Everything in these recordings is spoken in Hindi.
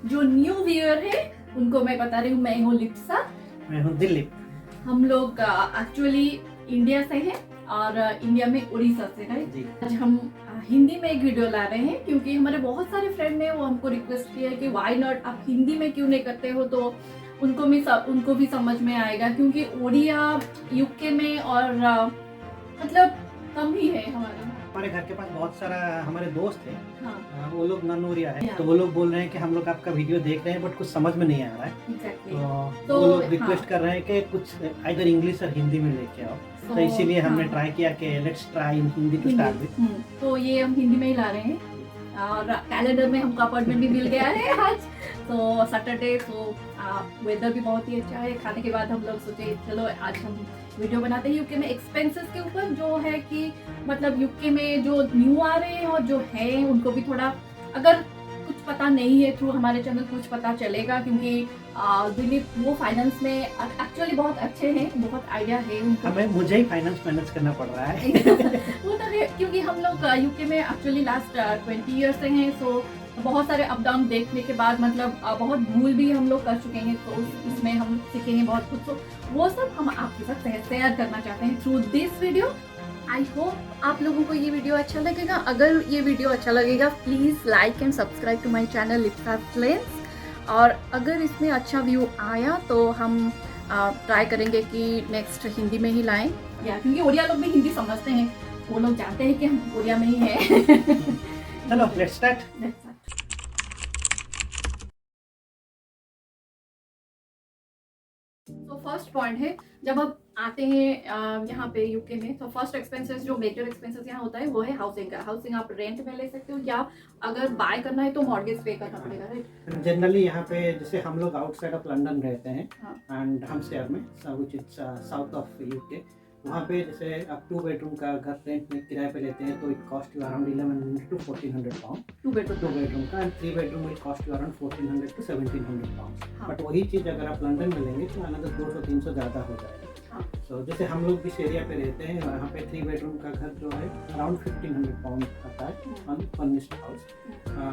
जो न्यू व्यूअर है उनको मैं बता रही हूँ, मैं हूँ लिप्सा। मैं हूँ दिलीप। हम लोग एक्चुअली इंडिया से हैं और इंडिया में उड़ीसा से है जी। आज हम हिंदी में एक वीडियो ला रहे हैं क्योंकि हमारे बहुत सारे फ्रेंड ने वो हमको रिक्वेस्ट किया है कि व्हाई नॉट आप हिंदी में क्यों नहीं करते हो, तो उनको भी समझ में आएगा क्योंकि ओडिया यूके में और मतलब कम ही है हमारे घर के पास बहुत सारा हमारे दोस्त है, हाँ वो लोग नॉन ओरिया है, Yeah. तो वो लोग बोल रहे हैं कि हम लोग आपका वीडियो देख रहे हैं बट कुछ समझ में नहीं आ रहा है, एग्जैक्टली। तो वो लोग रिक्वेस्ट कर रहे हैं कि कुछ इधर इंग्लिश और हिंदी में लेके आओ, तो इसीलिए हमने ट्राई किया कि let's try in Hindi to start with. तो ये हम हिंदी में ही ला रहे हैं और कैलेंडर में हमको अपॉइंटमेंट भी मिल गया है आज, तो सैटरडे, तो वेदर भी बहुत ही अच्छा है। खाने के बाद हम लोग सोचे चलो आज हम वीडियो बनाते हैं यूके में एक्सपेंसेस के ऊपर, जो है कि मतलब यूके में जो न्यू आ रहे हैं और जो है उनको भी थोड़ा अगर कुछ पता नहीं है थ्रू हमारे चैनल कुछ पता चलेगा, क्योंकि दिलीप वो फाइनेंस में एक्चुअली बहुत अच्छे हैं, बहुत आइडिया है उनको। हमें मुझे ही फाइनेंस मैनेज करना पड़ रहा है वो तो है क्योंकि हम लोग यूके में एक्चुअली लास्ट 20 ईयर से हैं, सो बहुत सारे अप डाउन देखने के बाद मतलब बहुत भूल भी हम लोग कर चुके हैं, तो उसमें हम सीखे हैं बहुत कुछ, तो वो सब हम आपके साथ शेयर करना चाहते हैं through this video. I hope आप लोगों को ये वीडियो अच्छा लगेगा। अगर ये वीडियो अच्छा लगेगा please like and subscribe to my channel Lipsa flames, और अगर इसमें अच्छा व्यू आया तो हम ट्राई करेंगे कि नेक्स्ट हिंदी में ही लाएं, या क्योंकि ओडिया लोग भी हिंदी समझते हैं, वो लोग जानते हैं कि हम ओडिया में ही हैं। चलो लेट्स स्टार्ट। तो फर्स्ट पॉइंट है, जब आप आते हैं यहाँ पे यूके में, तो फर्स्ट एक्सपेंसेस जो मेजर एक्सपेंसेस यहाँ होता है वो है हाउसिंग का। हाउसिंग आप रेंट में ले सकते हो या अगर बाय करना है तो मॉर्गेज पे करना पड़ेगा, राइट? जनरली यहाँ पे जैसे हम लोग आउटसाइड ऑफ लंदन रहते हैं एंड हाँ। हम शहर में which is south of UK, वहाँ पे जैसे आप 2 बेडरूम का घर रेंट में किराए पे लेते हैं तो it cost you around 1100 to 1400 pound 2 bedroom का, and 3 bedroom will cost you around 1400 to 1700 pound. हाँ। बट वही चीज़ अगर आप लंदन में लेंगे तो अनदर 200-300 ज़्यादा हो जाएगा। हाँ। तो जैसे हम लोग जिस एरिया पे रहते हैं वहाँ पे 3 बेडरूम का घर जो है अराउंड 1500 पाउंड आता है ऑन फर्निश्ड हाउस।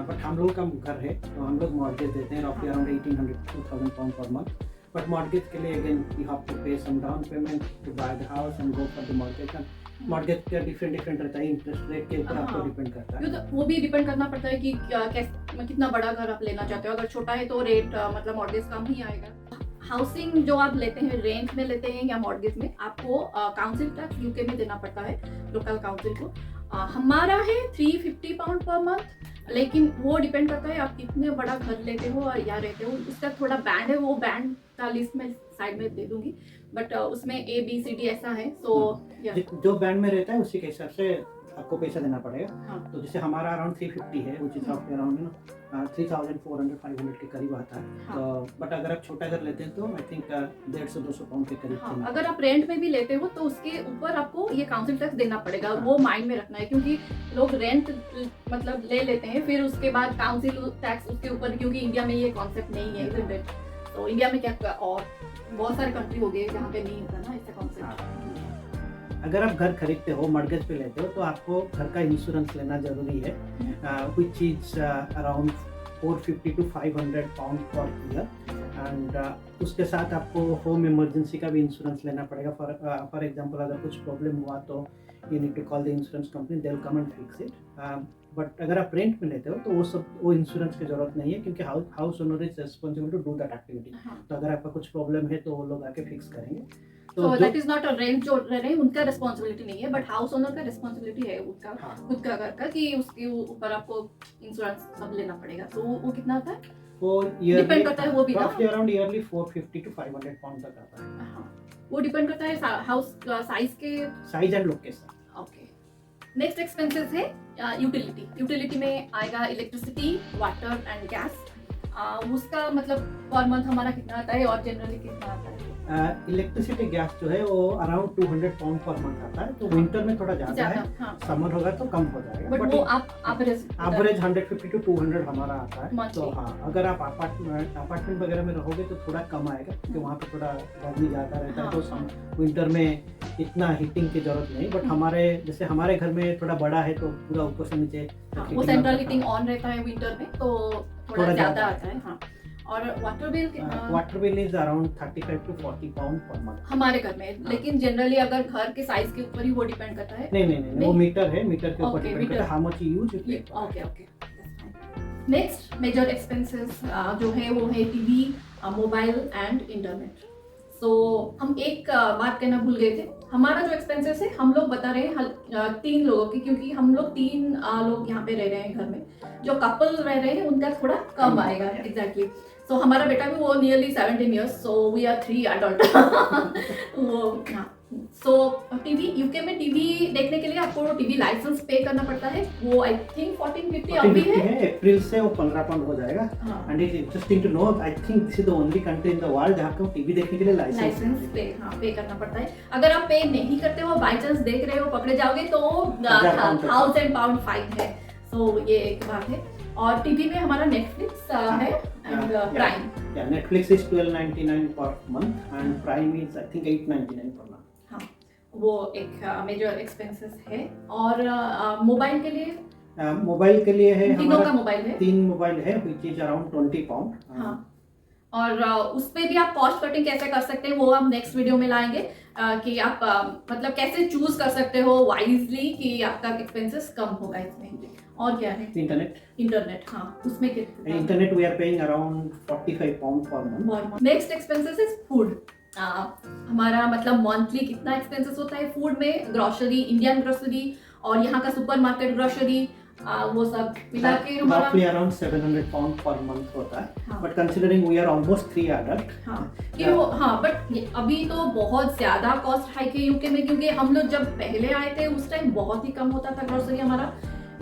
बट हम लोग का घर है तो हम लोग मॉर्गेज देते हैं रफली around 1800 to 2000 pound per month. But mortgage के लिए again you have to pay some down payment to buy the house and go for the mortgage. Mortgage का डिफरेंट रहता है, इंटरेस्ट रेट के ऊपर आपको डिपेंड करता है। वो भी डिपेंड करना पड़ता है कि कितना बड़ा घर आप लेना चाहते हो। अगर छोटा है तो रेट मतलब मॉर्गेज कम ही आएगा। हाउसिंग जो आप लेते हैं रेंट में लेते हैं या मॉर्गेज में, आपको काउंसिल टैक्स यूके में देना पड़ता है, लोकल काउंसिल को। हमारा है 350 पाउंड पर मंथ, लेकिन वो डिपेंड करता है आप कितने बड़ा घर लेते हो और या रहते हो। उसका थोड़ा बैंड है, वो बैंड का लिस्ट में साइड में दे दूंगी, बट उसमें ABCD ऐसा है। सो जो बैंड में रहता है उसी के हिसाब से आपको पैसा देना पड़ेगा। हाँ। तो जैसे हमारा अराउंड 350 है, विच इज अराउंड 3400-500 के करीब आता है। हाँ। तो बट अगर आप छोटा घर लेते हैं तो आई थिंक 150-200 पाउंड के करीब हाँ, देना अगर आप रेंट में भी लेते हो तो उसके ऊपर आपको ये काउंसिल टैक्स देना पड़ेगा। हाँ। वो माइंड में रखना है क्योंकि लोग रेंट मतलब ले लेते हैं फिर उसके बाद काउंसिल टैक्स उसके ऊपर, क्योंकि इंडिया में ये कॉन्सेप्ट नहीं है, isn't it? तो इंडिया में क्या, और बहुत सारे कंट्री हो गए जहाँ पे नहीं होता ना ऐसा कॉन्सेप्ट। अगर आप घर खरीदते हो मॉर्गेज पे लेते हो तो आपको घर का इंश्योरेंस लेना जरूरी है, which is around 450 to 500 pound per year. And उसके साथ आपको होम इमरजेंसी का भी इंश्योरेंस लेना पड़ेगा। फॉर एग्जांपल अगर कुछ प्रॉब्लम हुआ तो you need to call the insurance company, they will come and fix it. But अगर आप रेंट में लेते हो तो वो इंश्योरेंस की जरूरत नहीं है, क्योंकि house owner is responsible to do that activity. तो अगर आपका कुछ प्रॉब्लम है तो वो लोग आके फिक्स करेंगे। तो that is not a rent जो रह रहे हैं उनका रिस्पॉन्सिबिलिटी नहीं है, बट हाउस ओनर का रिस्पॉन्सिबिलिटी है उसका। हाँ। खुद का घर का, कि उसके ऊपर आपको इंश्योरेंस सब लेना पड़ेगा। तो वो कितना होता है वो डिपेंड करता है, वो भी ना अराउंड ईयरली 450 to 500 पाउंड तक आता है। हाँ, वो डिपेंड करता है हाउस साइज के, size and location. Okay. Next expenses है यूटिलिटी। यूटिलिटी में आएगा इलेक्ट्रिसिटी, वाटर एंड गैस। उसका मतलब पर मंथ हमारा कितना आता है और जनरली कितना आता है? इलेक्ट्रिसिटी गैस जो है वो अराउंड 200 पाउंड पर मंथ आता है। तो विंटर में थोड़ा ज्यादा है, हाँ। समर होगा तो कम हो जाएगा, बट वो आप एवरेज 150 to 200 हमारा आता है। Monthly। तो हाँ, अगर आप अपार्टमेंट वगैरह में रहोगे तो थोड़ा कम आएगा, क्योंकि वहाँ पे थोड़ा गर्मी ज्यादा रहता है। तो विंटर में इतना हीटिंग की जरूरत नहीं। बट हमारे घर में थोड़ा बड़ा है तो पूरा ऊपर से नीचे वो सेंट्रल हीटिंग ऑन रहता है विंटर में, तो थोड़ा ज़्यादा आता है। हाँ, और वाटर बिल कितना? Water bill is around 35 to 40 pound per month. हमारे घर में, लेकिन जनरली अगर घर के साइज के ऊपर ही वो डिपेंड करता है। नहीं, वो मीटर है, मीटर के ऊपर Okay, डिपेंड करता है, meter. How much you use it. Okay. Next major expenses जो है वो है TV, mobile and internet. So हम एक बात कहना भूल गए थे, हमारा जो एक्सपेंसेस है हम लोग बता रहे हैं 3 लोगों की, क्योंकि हम लोग 3 लोग यहाँ पे रह रहे हैं घर में। जो कपल रह रहे हैं उनका थोड़ा कम आएगा। एग्जैक्टली। सो हमारा बेटा भी वो nearly 17 years, so we are 3 adult. वो हाँ, सो टीवी, यूके में टीवी देखने के लिए आपको टीवी लाइसेंस पे करना पड़ता है। वो आई थिंक 1450 अभी है। अप्रैल से वो 15 पाउंड हो जाएगा। हाँ। And it's interesting to know, I think this is the only country in the world जहाँ पे टीवी देखने के लिए लाइसेंस पे करना पड़ता है। अगर आप पे नहीं करते हो, बाई चांस देख रहे हो, पकड़े जाओगे तो 1000 पाउंड फाइन है। सो ये एक बात है। और टीवी में हमारा नेटफ्लिक्स है एंड प्राइम। नेटफ्लिक्स इज 12.99 पर month and prime is I think 8.99 per month. हाँ, वो एक मेजर एक्सपेंसेस है। और मोबाइल के लिए, मोबाइल के लिए है तीनों का हमारा मोबाइल है। 3 मोबाइल है व्हिच इज अराउंड 20 पाउंड। हाँ, और उस पे भी आप कॉस्ट कटिंग कैसे कर सकते हैं वो हम नेक्स्ट वीडियो में लाएंगे, कि आप मतलब कैसे चूज कर सकते हो वाइजली कि आपका एक्सपेंसेस कम होगा इसमें। और क्या है? इंटरनेट। हाँ, उसमें कितना? Internet we are paying around 45 pound per month. Next expenses is food. हमारा मतलब मंथली कितना एक्सपेंसेस होता है फूड में, ग्रोसरी, इंडियन ग्रोसरी और यहाँ का सुपरमार्केट ग्रोसरी, वो सब मिला के हमारा roughly around 700 pound पर month होता है। हाँ। But considering we are almost 3 adult, हाँ, कि वो हाँ, बट अभी तो बहुत ज्यादा कॉस्ट हाइक है यूके में, क्योंकि हम लोग जब पहले आए थे उस टाइम बहुत ही कम होता था ग्रोसरी हमारा।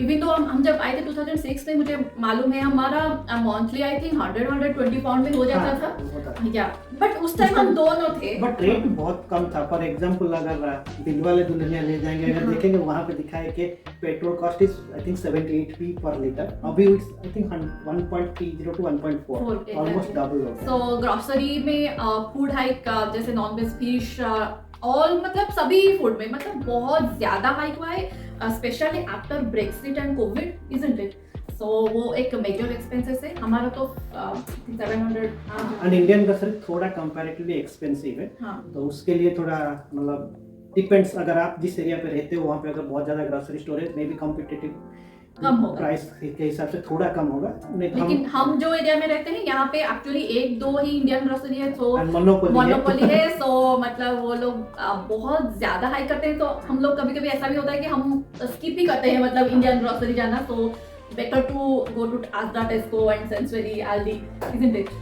इवन तो हम जब आए थे 2006 में, मुझे मालूम है हमारा मंथली आई थिंक 100-120 पाउंड में हो जाता था। या बट उस टाइम हम दोनों थे। बट रेट बहुत कम था। फॉर एग्जांपल अगर दिलवाले दुल्हनिया ले जाएंगे, अगर देखेंगे वहाँ पे दिखा है कि petrol cost is I think 78p पर लीटर। अभी it's I think 1.30 to 1.4, almost double हो गया। सो ग्रोसरी में फूड हाइक, जैसे नॉन वेज, फिश, ऑल मतलब सभी फूड में मतलब बहुत ज्यादा हाइक हुआ है, specially after Brexit and Covid, isn't it? So वो एक मेजर एक्सपेंसेस है हमारा। तो 700। एंड इंडियन ग्रोसरी थोड़ा कंपैरेटिवली एक्सपेंसिव है। हाँ, तो उसके लिए थोड़ा मतलब डिपेंड्स, अगर आप जिस एरिया पे रहते हो वहाँ पे अगर बहुत ज़्यादा ग्रोसरी स्टोर है, मे बी कॉम्पिटिटिव कम होगा, प्राइस के हिसाब से थोड़ा कम होगा। लेकिन हम जो एरिया में रहते हैं यहाँ पे एक्चुअली 1-2 ही इंडियन ग्रोसरी है, तो मोनोपोली है। सो मतलब वो लोग बहुत ज्यादा हाई करते हैं, तो हम लोग कभी कभी ऐसा भी होता है कि हम स्किप ही करते हैं मतलब इंडियन ग्रोसरी जाना। तो better to go to Asda, Tesco and Sainsbury, Aldi, isn't it?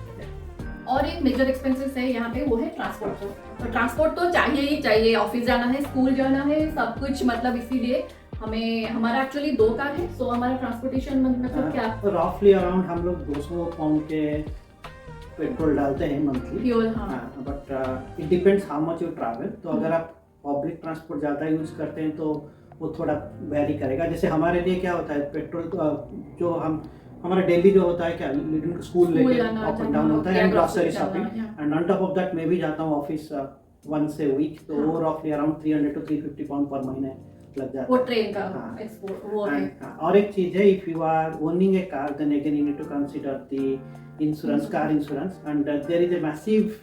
और एक मेजर एक्सपेंसेस है यहाँ पे, वो है ट्रांसपोर्ट। तो ट्रांसपोर्ट तो चाहिए ही चाहिए, ऑफिस जाना है, स्कूल जाना है, सब कुछ मतलब इसीलिए हमें, हमारा एक्चुअली 2 कार है। सो हमारा ट्रांसपोर्टेशन मतलब क्या, रफली अराउंड हम लोग 200 पाउंड के पेट्रोल डालते हैं मंथली फ्यूल। हाँ, but it depends how much you travel. तो अगर आप पब्लिक ट्रांसपोर्ट ज़्यादा यूज करते हैं तो वो थोड़ा वेरी करेगा। जैसे हमारे लिए क्या होता है, पेट्रोल जो हमारा डेली जो होता है, क्या स्कूल लेके अप एंड डाउन होता है, and grocery shopping, and on top of that मैं भी जाता हूँ ऑफिस once a week, तो वो रफली अराउंड 300 to 350 पाउंड पर महीने लग जाता वो है। ट्रेन का एक्सपोर्ट वो है। और एक चीज है, if you are owning a car, then again you need to consider the insurance, car insurance, and there is a massive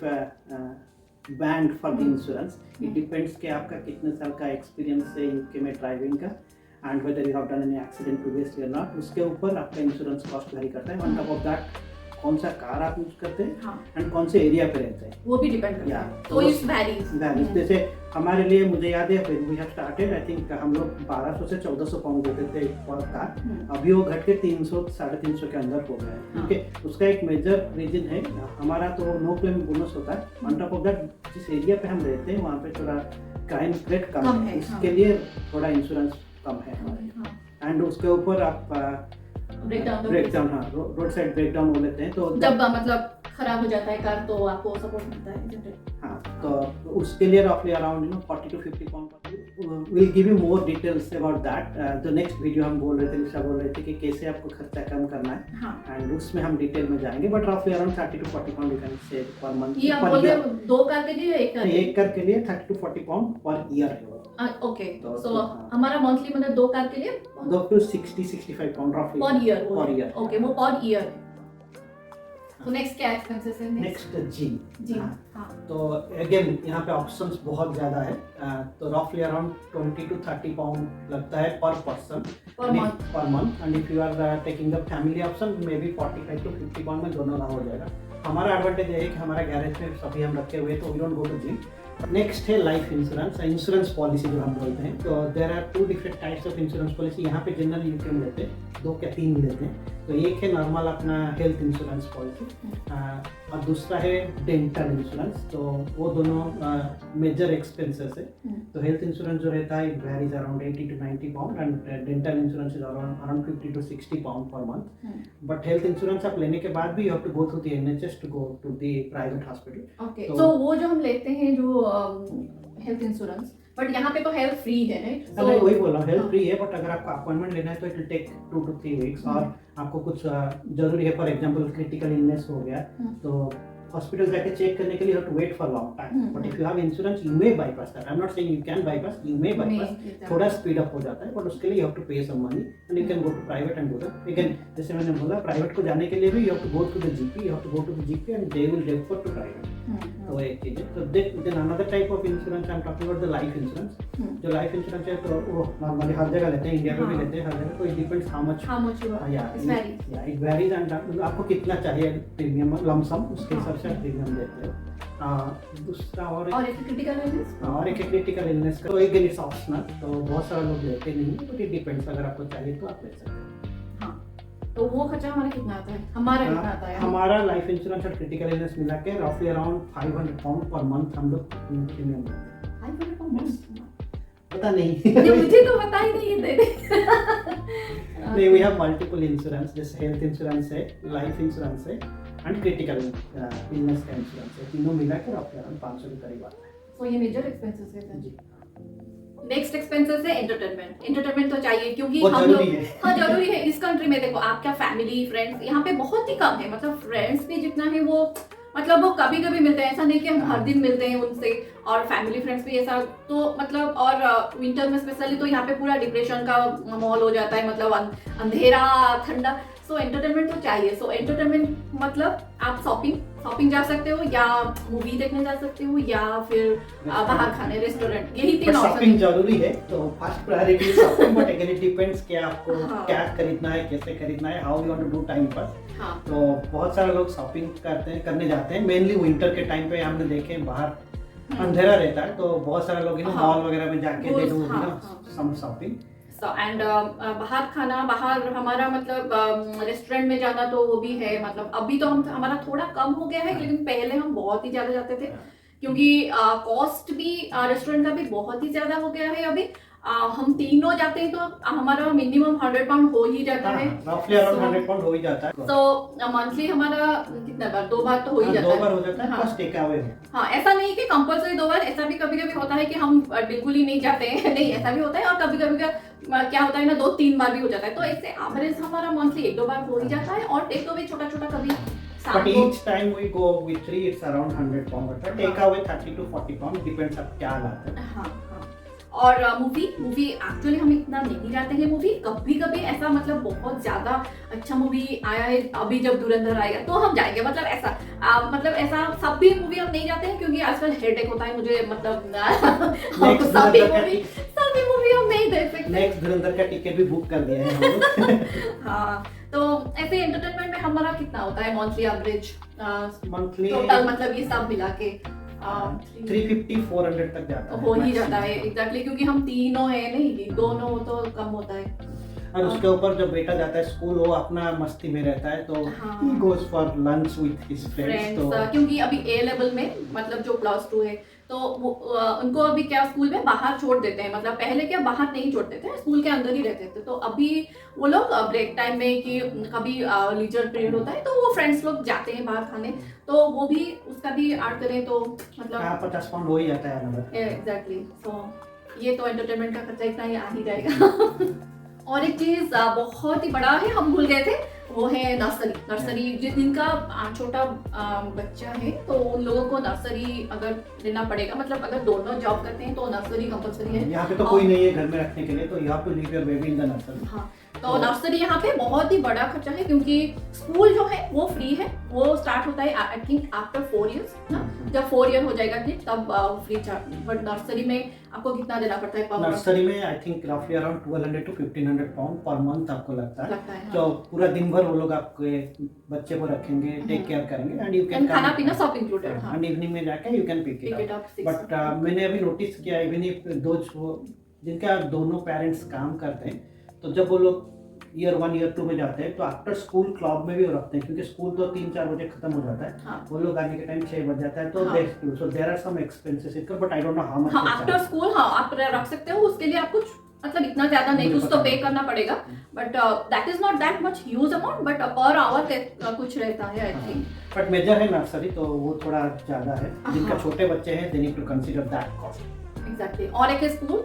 band for the insurance. It depends कि आपका कितने साल का एक्सपीरियंस है यूके में ड्राइविंग का, and whether you have done any accident previously और नॉट, उसके ऊपर आपका इंश्योरेंस कॉस्ट वेरी करता है। ऑन टॉप ऑफ दैट कौन सा कार आप यूज करते हैं एंड कौन से एरिया पे रहते हैं, वो भी डिपेंड करता है। तो इस वैरीज। जैसे हमारे लिए, मुझे याद है when we have started, I think हम लोग 1200 से 1400 पाउंड देते थे पर कार। अभी वो घट के 300-350 के अंदर हो गया है, क्योंकि उसका एक मेजर रीजन है हमारा तो नो क्लेम बोनस होता है। ऑन टॉप ऑफ दैट जिस एरिया पे हम रहते हैं वहाँ पे थोड़ा क्राइम रेट कम है, इसके लिए थोड़ा इंश्योरेंस कम है हमारे। एंड उसके ऊपर आप ब्रेकडाउन, हाँ, रोड साइड ब्रेकडाउन हो लेते हैं, तो जब मतलब खराब हो जाता है कार तो आपको सपोर्ट मिलता है। हाँ, तो उसके लिए रफली around 40 to 50 pound. Will give you more details about that. The next video हम बोल रहे थे, निशा बोल रहे थे कि कैसे आपको खर्चा कम करना है, एंड उसमें हम डिटेल में जाएंगे। बट रफली around 30 to 40 pound you can save per month. ये आप बोल रहे हो 2 कार के लिए, एक कार के लिए 30 to 40 पाउंड पर ईयर है। ओके, सो हमारा मंथली मतलब 2 कार के लिए 2 to 60-65 पाउंड रफली पर ईयर। ओके, वो पर ईयर है। तो नेक्स्ट क्या एक्सपेंसेस है? Next gym. जी हाँ। तो अगेन यहाँ पे ऑप्शंस बहुत ज़्यादा है, तो रफली अराउंड 20 to 30 पाउंड लगता है पर person per month, and if you are taking the family option maybe 45 to 50 pound में दोनों का हो जाएगा। हमारा एडवांटेज ये है कि हमारा गैरेज में सभी हम रखे हुए हैं, तो we don't go to gym. Next है लाइफ इंश्योरेंस, इंश्योरेंस पॉलिसी जो हम बोलते हैं। तो there are 2 different types of insurance policy. यहाँ पे जनरल यूके में लेते हैं, 2 या 3 लेते हैं। तो एक है नॉर्मल अपना हेल्थ इंश्योरेंस पॉलिसी, और दूसरा है डेंटल इंश्योरेंस। तो वो दोनों मेजर एक्सपेंसेस है। तो हेल्थ इंश्योरेंस जो रहता है it varies around 80 to 90 pound, and dental insurance is around 50 to 60 pound per month. But health insurance आप लेने के बाद भी you have to go through the NHS to go to the private hospital. Okay, तो वो जो हम लेते हैं जो हेल्थ इंश्योरेंस, बट यहाँ पे तो हेल्थ फ्री है राइट? मैं वही बोल रहा हूँ, हेल्थ फ्री है, बट अगर आपको अपॉइंटमेंट लेना है तो it will take 2 to 3 weeks. और आपको कुछ जरूरी है, फॉर एग्जांपल क्रिटिकल इलनेस हो गया तो हॉस्पिटल जाके चेक करने के लिए you have to wait for long time. But if you have insurance you may bypass that. I am not saying you can bypass, you may bypass, थोड़ा स्पीड अप हो जाता है, बट उसके लिए you have to pay some money and you can go to private and do that. Again जैसे मैंने बोला, प्राइवेट को जाने के लिए भी you have to go to the GP, you have to go to the GP and they will refer to private. तो एक चीज है। तो then another type of insurance I am talking about the life insurance. जो लाइफ इंश्योरेंस है तो वो नॉर्मली हर जगह लेते हैं, इंडिया में भी लेते हैं हर जगह। तो it depends how much it varies, and आपको कितना चाहिए प्रीमियम लमसम, उसके हिसाब से प्रीमियम देते हैं। दूसरा और एक क्रिटिकल इलनेस का, तो एक इट्स ऑप्शनल, तो बहुत सारे लोग लेते नहीं है, बट इट डिपेंड्स। अगर आपको चाहिए तो आप ले सकते हैं। तो वो खर्चा हमारा कितना आता है? हमारा कितना आता है? हमारा लाइफ इंश्योरेंस और क्रिटिकल इलनेस मिला के रफली अराउंड 500 पाउंड पर मंथ हम लोग प्रीमियम देते हैं। 500 पाउंड? पता नहीं मुझे तो पता ही नहीं है। नहीं, वी हैव मल्टीपल इंश्योरेंस, जैसे हेल्थ इंश्योरेंस है, लाइफ इंश्योरेंस है एंड क्रिटिकल इलनेस का इंश्योरेंस है। तीनों मिला के रफली अराउंड 500 के करीब आता है। तो ये मेजर एक्सपेंसेस है जी। नेक्स्ट एक्सपेंसेस है एंटरटेनमेंट। एंटरटेनमेंट तो चाहिए क्योंकि बहुत हम जरूरी लोग, है। हाँ जरूरी है। इस कंट्री में देखो आपका फैमिली फ्रेंड्स यहाँ पे बहुत ही कम है, मतलब फ्रेंड्स भी जितना है वो मतलब वो कभी कभी मिलते हैं, ऐसा नहीं कि हम हर दिन मिलते हैं उनसे। और फैमिली फ्रेंड्स भी ऐसा तो मतलब, और विंटर में स्पेशली तो यहाँ पे पूरा डिप्रेशन का माहौल हो जाता है, मतलब अंधेरा ठंडा। सो एंटरटेनमेंट तो चाहिए। सो एंटरटेनमेंट मतलब आप शॉपिंग जा सकते हो, या मूवी देखने जा सकते हो, या फिर बाहर खाने रेस्टोरेंट, यही 3 ऑप्शन। शॉपिंग जरूरी है, तो first priority shopping, but again it depends कि आपको क्या खरीदना है, कैसे खरीदना है, how you want to do time pass. तो बहुत सारे लोग शॉपिंग करने जाते हैं, मेनली विंटर के टाइम पे हमने देखे बाहर अंधेरा रहता है, तो बहुत सारे लोग मॉल वगैरह में जाके they do some shopping. And बाहर खाना, बाहर हमारा मतलब रेस्टोरेंट में जाना तो वो भी है। मतलब अभी तो हमारा थोड़ा कम हो गया है, लेकिन पहले हम बहुत ही ज्यादा जाते थे, क्योंकि कॉस्ट भी रेस्टोरेंट का भी बहुत ही ज्यादा हो गया है। अभी हम तीनों जाते हैं तो हमारा मिनिमम 100 पाउंड हो ही जाता है। रफली अराउंड 100 पाउंड हो ही जाता है। तो मंथली हमारा कितना बार? 2 बार तो हो ही जाता है। 2 बार हो जाता है, प्लस टेक अवे। हाँ, ऐसा नहीं कि कंपलसरी 2 बार। ऐसा भी कभी कभी होता है कि हम बिल्कुल ही नहीं जाते हैं। नहीं, ऐसा भी होता है। और कभी कभी क्या होता है ना, 2-3 बार भी हो जाता है। तो इससे एवरेज हमारा मंथली 1-2 बार हो ही जाता है। और टेक अवे छोटा छोटा कभी, but each time we go with 3 it's around 100 pound, but take away 30 to 40 pound, depends आप क्या लाते हैं। हाँ। और मूवी एक्चुअली हम इतना नहीं जाते हैं मूवी। कभी कभी ऐसा मतलब बहुत ज्यादा अच्छा मूवी आया है, अभी जब धुरंधर आएगा तो हम जाएंगे। मतलब ऐसा सभी मूवी हम नहीं जाते हैं, क्योंकि आजकल हेडेक होता है मुझे। मतलब सभी मूवी हम नहीं देख सकते। नेक्स्ट धुरंधर का टिकट भी बुक कर दिया है हम लोग। हाँ, तो ऐसे एंटरटेनमेंट में हमारा कितना होता है मंथली एवरेज? मंथली टोटल मतलब ये सब मिला के 350-400 तक जाता है, हो ही जाता है। एग्जैक्टली, क्योंकि हम तीनों है नहीं, दोनों तो कम होता है। और उसके ऊपर जब बेटा जाता है स्कूल, वो अपना मस्ती में रहता है, तो he goes for lunch with his friends। तो क्योंकि अभी A लेवल में मतलब जो +2 है, तो उनको अभी क्या स्कूल में बाहर छोड़ देते हैं। मतलब पहले क्या बाहर नहीं छोड़ते थे, स्कूल के अंदर ही रहते थे। तो अभी वो लोग ब्रेक टाइम में कि कभी लीजर पीरियड होता है, तो वो फ्रेंड्स लोग जाते हैं बाहर खाने, तो वो भी उसका भी ऐड करें तो मतलब 50 पाउंड हो ही जाता है। एग्जैक्टली। सो ये तो एंटरटेनमेंट का खर्चा इतना ही आ ही जाएगा। और एक चीज बहुत ही बड़ा है, हम भूल गए थे, वो है नर्सरी। जिनका छोटा बच्चा है तो उन लोगों को नर्सरी अगर देना पड़ेगा। मतलब अगर दोनों जॉब करते हैं तो नर्सरी कंपलसरी है। यहाँ पे तो कोई नहीं है घर में रखने के लिए, तो you have to leave your baby in the nursery. हाँ, तो नर्सरी यहाँ पे बहुत ही बड़ा खर्चा है, क्योंकि स्कूल जो है वो फ्री है, वो स्टार्ट होता है आई थिंक आफ्टर 4 इयर्स ना, जब 4 ईयर हो जाएगा कि तब फ्री चार्ज। बट नर्सरी में आपको कितना देना पड़ता है पर मंथ? नर्सरी में आई थिंक रफली around 1200 to 1500 pound per month आपको लगता है। हाँ। तो पूरा दिन भर वो लोग आपके बच्चे को रखेंगे, टेक केयर करेंगे एंड यू कैन खाना पीना सब इंक्लूडेड। हाँ, एंड इवनिंग में जाके you can pick it up. But मैंने अभी नोटिस किया इवन इफ दो जिनका दोनों पेरेंट्स काम करते हैं, तो जब वो लोग ईयर 1 ईयर 2 में जाते हैं तो आफ्टर स्कूल क्लब में भी वो रखते हैं, क्योंकि स्कूल तो 3-4 बजे खत्म हो जाता है। हाँ। वो लोग आने के टाइम 6 बज जाता है, तो so there are some expenses income, but I don't know how much. हाँ, आफ्टर स्कूल हाँ आप रख सकते हो, उसके लिए आप कुछ मतलब इतना ज्यादा नहीं, कुछ तो पे करना पड़ेगा, but that is not that much huge amount, but per hour कुछ रहता है आई थिंक। बट मेजर है नर्सरी, तो वो थोड़ा ज्यादा है। जिनका छोटे बच्चे हैं they need to consider that cost. Exactly. और एक है स्कूल।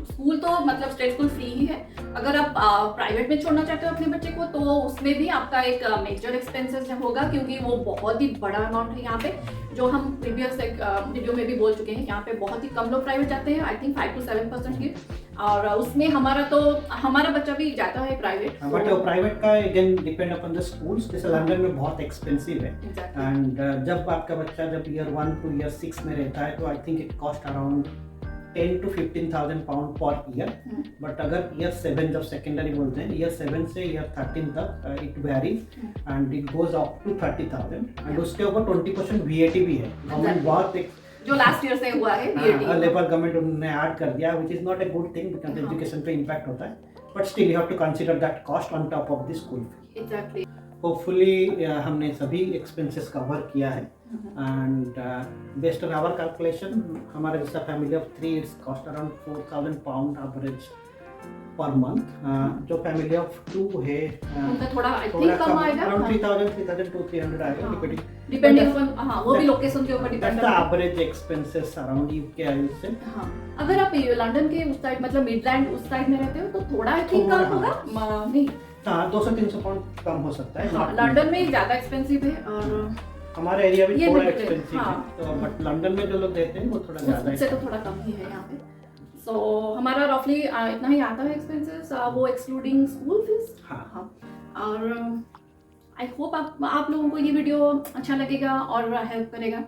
स्कूल तो मतलब स्टेट स्कूल फ्री ही है। अगर आप प्राइवेट में छोड़ना चाहते हो अपने बच्चे को, तो उसमें भी आपका एक मेजर एक्सपेंसेस होगा, क्योंकि वो बहुत ही बड़ा अमाउंट है। यहाँ पे जो हम प्रीवियस वीडियो में भी बोल चुके हैं, यहाँ पे बहुत ही कम लोग प्राइवेट जाते हैं, आई थिंक 5 to 7% की। और उसमें हमारा बच्चा भी जाता है प्राइवेट। बट वो प्राइवेट का again depend upon the schools. जैसे लंदन में बहुत एक्सपेंसिव है, एंड जब आपका बच्चा जब ईयर 1 to ईयर 6 में रहता है, तो I think it cost around 10 to 15,000 pound per year. But अगर ईयर 7 जब सेकेंडरी बोलते हैं, ईयर 7 से ईयर 13 तक it varies and it goes up to 30,000 and उसके ऊपर 20% VAT भी है। गवर्नमेंट बहुत जो लास्ट ईयर से हुआ है VAT लेबर गवर्नमेंट उन्होंने ऐड कर दिया, which is not a good thing because education पे इम्पैक्ट होता है, but still you have to consider that cost on top of the school fee. Exactly. Hopefully हमने सभी एक्सपेंसेस कवर किया है, and based on our calculation हमारा जैसा family of 3 it's cost around 4,000 pound average per month. जो फैमिली ऑफ 2 है उनका थोड़ा आई थिंक कम आएगा, अराउंड 3,000 to 300 आएगा, डिपेंडिंग ऑन हाँ वो भी लोकेशन के ऊपर depend that's the average expenses around UK I will say. हाँ, अगर आप लंदन के उस साइड मतलब मिडलैंड उस साइड में रहते हो, तो थोड़ा आई थिंक कम होगा नहीं। हाँ, 200-300 पाउंड कम हो सकता है। हाँ, लंदन में ज्यादा एक्सपेंसिव है और हमारा एरिया भी थोड़ा एक्सपेंसिव हाँ। है, तो बट लंदन में जो लोग रहते हैं वो थोड़ा ज्यादा है, उससे तो थोड़ा कम ही है यहाँ पे। सो हमारा रफली इतना ही आता है एक्सपेंसेस, वो एक्सक्लूडिंग स्कूल फीस। हाँ। और आई होप आप लोगों को ये वीडियो अच्छा लगेगा और हेल्प करेगा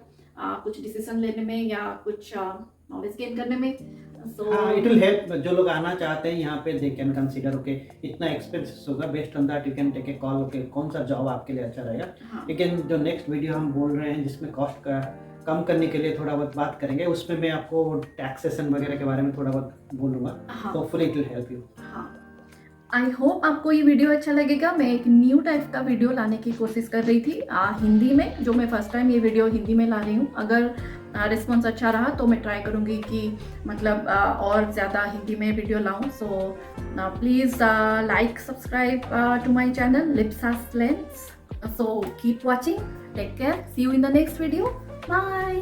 कुछ डिसीजन लेने में या कुछ नॉलेज गेन करने में। हाँ, इट विल हेल्प। जो लोग आना चाहते हैं यहाँ पे दे कैन कंसीडर ओके इतना एक्सपेंसेस होगा, based on that you can take a call okay कौन सा जॉब आपके लिए अच्छा रहेगा। लेकिन जो नेक्स्ट वीडियो हम बोल रहे हैं जिसमें कॉस्ट का कम करने के लिए थोड़ा बहुत बात करेंगे, उसमें मैं आपको टैक्सेशन वगैरह के बारे में थोड़ा बहुत बोलूँगा, hopefully it will help you. I hope आपको ये वीडियो अच्छा लगेगा। मैं एक न्यू टाइप का वीडियो लाने की कोशिश कर रही थी हिंदी में, जो मैं फर्स्ट टाइम ये वीडियो हिंदी में ला रही हूँ। अगर रिस्पॉन्स अच्छा रहा तो मैं ट्राई करूँगी कि मतलब और ज़्यादा हिंदी में वीडियो लाऊं। So please like subscribe to my channel Lipsa's lens. So keep watching, take care, see you in the next video, bye.